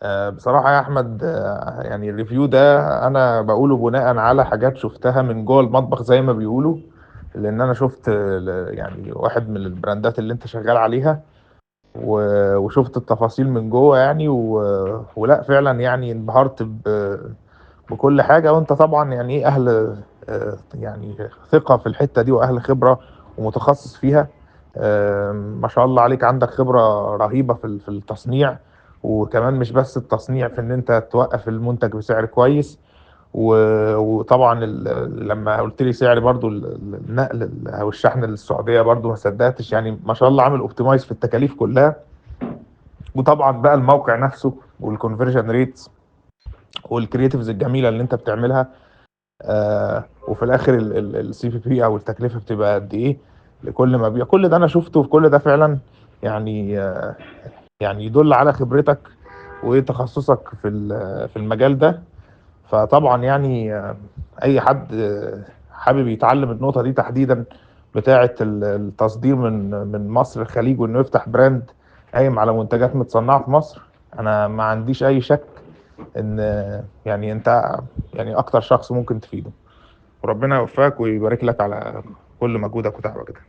بصراحة يا أحمد، يعني الريفيو ده أنا بقوله بناء على حاجات شفتها من جوه المطبخ زي ما بيقولوا. لأن أنا شفت يعني واحد من البراندات اللي أنت شغال عليها، وشفت التفاصيل من جوه يعني، ولا فعلا يعني انبهرت بكل حاجة. وأنت طبعا يعني إيه أهل يعني ثقة في الحتة دي، وأهل خبرة ومتخصص فيها. ما شاء الله عليك، عندك خبرة رهيبة في التصنيع. وكمان مش بس التصنيع، في ان انت توقف المنتج بسعر كويس. وطبعا لما قلت لي سعر برضو النقل او الشحن للسعودية، برضو ما صدقتش. يعني ما شاء الله عامل اوبتمايز في التكاليف كلها. وطبعا بقى الموقع نفسه والكونفرجن ريتس والكرياتيفز الجميلة اللي انت بتعملها. وفي الاخر السي في بي او التكلفة بتبقى قد ايه لكل مبيع. كل ده انا شفته، وفي كل ده فعلا يعني يعني يدل على خبرتك وتخصصك في المجال ده. فطبعا يعني اي حد حابب يتعلم النقطة دي تحديدا، بتاعة التصدير من مصر الخليج، وانه يفتح براند قايم على منتجات متصنعة في مصر. انا ما عنديش اي شك ان يعني انت يعني اكتر شخص ممكن تفيده. وربنا يوفقك ويبارك لك على كل مجهودك وتعبك ده.